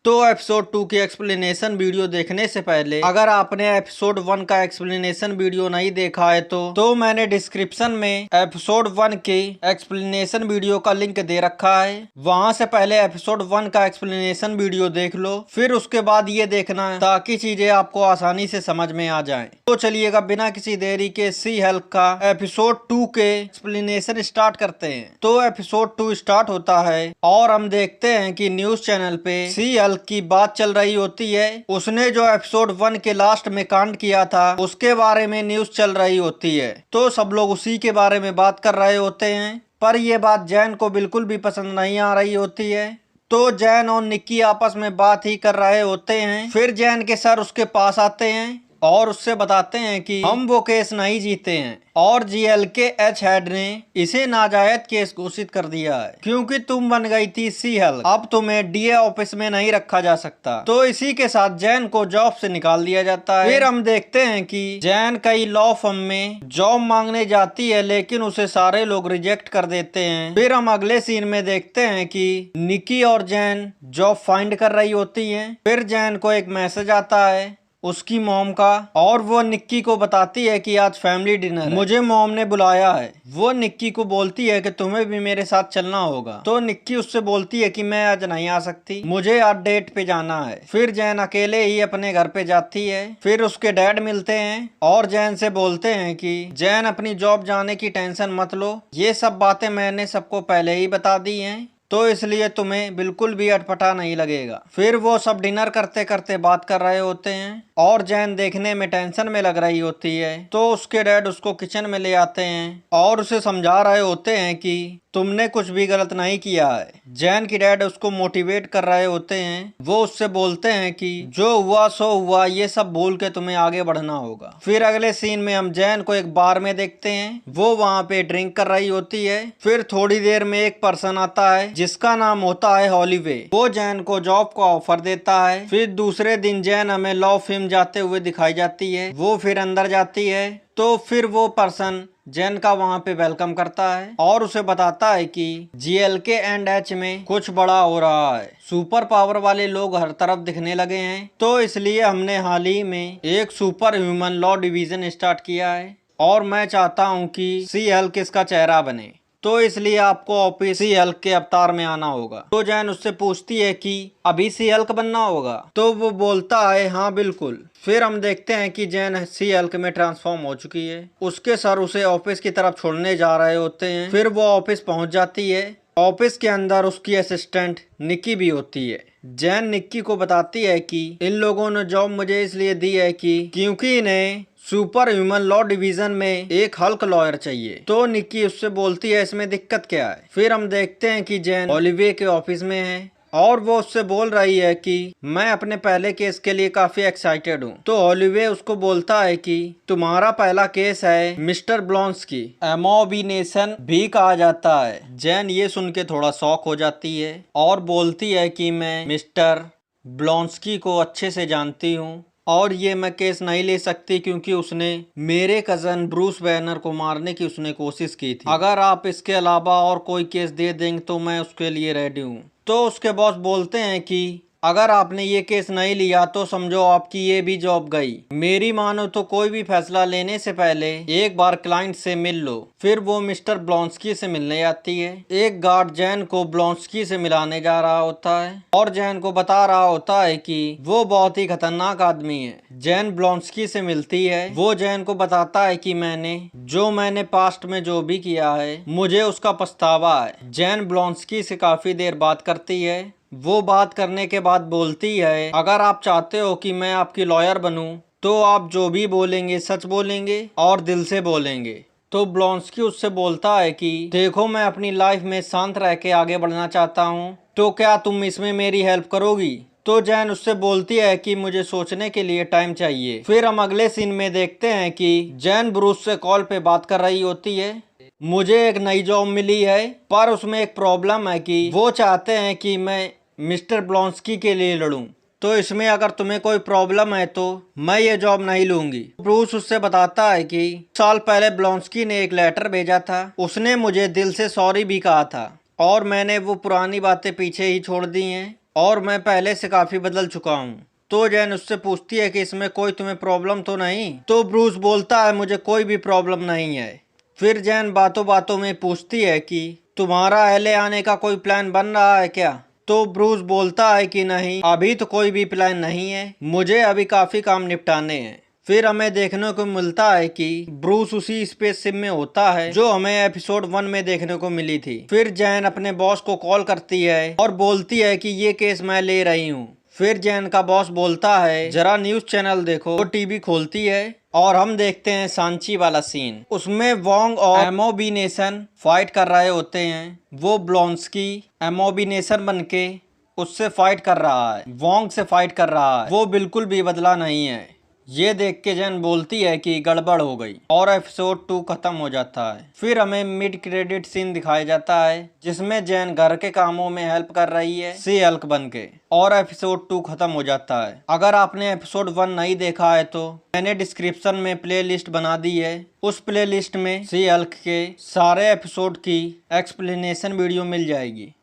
तो एपिसोड 2 की explanation video देखने से पहले अगर आपने एपिसोड 1 का एक्सप्लेनेशन वीडियो नहीं देखा है तो मैंने डिस्क्रिप्शन में एपिसोड 1 के एक्सप्लेनेशन वीडियो का लिंक दे रखा है। वहां से पहले एपिसोड 1 का एक्सप्लेनेशन वीडियो देख लो, फिर उसके बाद ये देखना है ताकि चीजें आपको आसानी से समझ में आ जाए। तो चलिएगा बिना किसी देरी के सी हल्क का एपिसोड 2 के एक्सप्लेनेशन स्टार्ट करते हैं। तो एपिसोड 2 स्टार्ट होता है और हम देखते हैं कि न्यूज चैनल पे सी हल्क की बात चल रही होती है। उसने जो एपिसोड 1 के लास्ट में कांड किया था उसके बारे में न्यूज चल रही होती है। तो सब लोग उसी के बारे में बात कर रहे होते हैं, पर यह बात जैन को बिल्कुल भी पसंद नहीं आ रही होती है। तो जैन और निक्की आपस में बात ही कर रहे होते हैं। फिर जैन के सर उसके पास आते हैं और उससे बताते हैं कि हम वो केस नहीं जीते हैं और जीएलके एच हेड ने इसे नाजायज केस घोषित कर दिया है क्योंकि तुम बन गई थी सी हल्क। अब तुम्हें डीए ऑफिस में नहीं रखा जा सकता। तो इसी के साथ जैन को जॉब से निकाल दिया जाता है। फिर हम देखते हैं कि जैन कई लॉ फर्म में जॉब मांगने जाती है लेकिन उसे सारे लोग रिजेक्ट कर देते हैं। फिर हम अगले सीन में देखते हैं कि निक्की और जैन जॉब फाइंड कर रही होती है। फिर जैन को एक मैसेज आता है उसकी मॉम का और वो निक्की को बताती है कि आज फैमिली डिनर है, मुझे मॉम ने बुलाया है। वो निक्की को बोलती है कि तुम्हें भी मेरे साथ चलना होगा। तो निक्की उससे बोलती है कि मैं आज नहीं आ सकती, मुझे आज डेट पे जाना है। फिर जैन अकेले ही अपने घर पे जाती है। फिर उसके डैड मिलते हैं और जैन से बोलते हैं कि जैन अपनी जॉब जाने की टेंशन मत लो, ये सब बातें मैंने सबको पहले ही बता दी हैं तो इसलिए तुम्हें बिल्कुल भी अटपटा नहीं लगेगा। फिर वो सब डिनर करते करते बात कर रहे होते हैं और जैन देखने में टेंशन में लग रही होती है। तो उसके डैड उसको किचन में ले आते हैं और उसे समझा रहे होते हैं कि तुमने कुछ भी गलत नहीं किया है। जैन की डैड उसको मोटिवेट कर रहे होते हैं। वो उससे बोलते हैं कि जो हुआ सो हुआ, ये सब भूल के तुम्हें आगे बढ़ना होगा। फिर अगले सीन में हम जैन को एक बार में देखते हैं, वो वहाँ पे ड्रिंक कर रही होती है। फिर थोड़ी देर में एक पर्सन आता है जिसका नाम होता है हॉलीवे। वो जैन को जॉब का ऑफर देता है। फिर दूसरे दिन जैन हमें लॉ फर्म जाते हुए दिखाई जाती है। वो फिर अंदर जाती है तो फिर वो पर्सन जैन का वहाँ पे वेलकम करता है और उसे बताता है कि जीएलके एंड एच में कुछ बड़ा हो रहा है। सुपर पावर वाले लोग हर तरफ दिखने लगे हैं, तो इसलिए हमने हाल ही में एक super human law division start किया है और मैं चाहता हूँ कि सी हल्क इसका चेहरा बने। तो इसलिए आपको ऑफिस सी हल्क के अवतार में आना होगा। तो जैन उससे पूछती है कि अभी सी हल्क बनना होगा। तो वो बोलता है हाँ बिल्कुल। फिर हम देखते हैं कि जैन सी हल्क में ट्रांसफॉर्म हो चुकी है। उसके सर उसे ऑफिस की तरफ छोड़ने जा रहे होते हैं। फिर वो ऑफिस पहुंच जाती है। ऑफिस के अंदर उसकी असिस्टेंट निक्की भी होती है। जैन निक्की को बताती है कि इन लोगों ने जॉब मुझे इसलिए दी है क्योंकि इन्हें सुपर ह्यूमन लॉ डिवीजन में एक हल्क लॉयर चाहिए। तो निक्की उससे बोलती है इसमें दिक्कत क्या है। फिर हम देखते हैं कि जैन ओलिविये के ऑफिस में है और वो उससे बोल रही है कि मैं अपने पहले केस के लिए काफी एक्साइटेड हूँ। तो ओलिविये उसको बोलता है कि तुम्हारा पहला केस है मिस्टर ब्लॉन्स्की, एमोबिनेशन भी कहा जाता है। जैन ये सुन के थोड़ा शॉक हो जाती है और बोलती है कि मैं मिस्टर ब्लॉन्स्की को अच्छे से जानती हूँ और ये मैं केस नहीं ले सकती क्योंकि उसने मेरे कजन ब्रूस बैनर को मारने की उसने कोशिश की थी। अगर आप इसके अलावा और कोई केस दे देंगे तो मैं उसके लिए रेडी हूँ। तो उसके बॉस बोलते हैं कि अगर आपने ये केस नहीं लिया तो समझो आपकी ये भी जॉब गई। मेरी मानो तो कोई भी फैसला लेने से पहले एक बार क्लाइंट से मिल लो। फिर वो मिस्टर ब्लॉन्स्की से मिलने आती है। एक गार्ड जैन को ब्लॉन्स्की से मिलाने जा रहा होता है और जैन को बता रहा होता है कि वो बहुत ही खतरनाक आदमी है। जैन ब्लॉन्स्की से मिलती है। वो जैन को बताता है कि मैंने पास्ट में जो भी किया है मुझे उसका पछतावा है। जैन ब्लॉन्स्की से काफी देर बात करती है। वो बात करने के बाद बोलती है अगर आप चाहते हो कि मैं आपकी लॉयर बनूं तो आप जो भी बोलेंगे सच बोलेंगे और दिल से बोलेंगे। तो ब्लॉन्स्की उससे बोलता है कि देखो मैं अपनी लाइफ में शांत रह के आगे बढ़ना चाहता हूँ, तो क्या तुम इसमें मेरी हेल्प करोगी। तो जैन उससे बोलती है कि मुझे सोचने के लिए टाइम चाहिए। फिर हम अगले सीन में देखते हैं कि जैन ब्रूस से कॉल पे बात कर रही होती है। मुझे एक नई जॉब मिली है पर उसमें एक प्रॉब्लम है कि वो चाहते हैं कि मैं मिस्टर ब्लॉन्स्की के लिए लड़ूं। तो इसमें अगर तुम्हें कोई प्रॉब्लम है तो मैं ये जॉब नहीं लूंगी। ब्रूस उससे बताता है कि साल पहले ब्लॉन्स्की ने एक लेटर भेजा था, उसने मुझे दिल से सॉरी भी कहा था और मैंने वो पुरानी बातें पीछे ही छोड़ दी हैं। और मैं पहले से काफी बदल चुका हूँ। तो जैन उससे पूछती है कि इसमें कोई तुम्हें प्रॉब्लम तो नहीं। तो ब्रूस बोलता है मुझे कोई भी प्रॉब्लम नहीं है। फिर जैन बातों बातों में पूछती है कि तुम्हारा एलए आने का कोई प्लान बन रहा है क्या। तो ब्रूस बोलता है कि नहीं, अभी तो कोई भी प्लान नहीं है, मुझे अभी काफी काम निपटाने हैं। फिर हमें देखने को मिलता है कि ब्रूस उसी स्पेसशिप में होता है जो हमें एपिसोड 1 में देखने को मिली थी। फिर जैन अपने बॉस को कॉल करती है और बोलती है कि ये केस मैं ले रही हूँ। फिर जैन का बॉस बोलता है जरा न्यूज चैनल देखो। तो टीवी खोलती है और हम देखते हैं सांची वाला सीन। उसमें वोंग और एमोबिनेशन फाइट कर रहे होते हैं। वो ब्लॉन्स्की एमोबिनेशन बन के उससे फाइट कर रहा है, वोंग से फाइट कर रहा है। वो बिल्कुल भी बदला नहीं है। ये देख के जैन बोलती है कि गड़बड़ हो गई और एपिसोड 2 खत्म हो जाता है। फिर हमें मिड क्रेडिट सीन दिखाया जाता है जिसमें जैन घर के कामों में हेल्प कर रही है सी हल्क बन के, और एपिसोड 2 खत्म हो जाता है। अगर आपने एपिसोड 1 नहीं देखा है तो मैंने डिस्क्रिप्शन में प्ले लिस्ट बना दी है। उस प्ले लिस्ट में सी हल्क के सारे एपिसोड की एक्सप्लेनेशन वीडियो मिल जाएगी।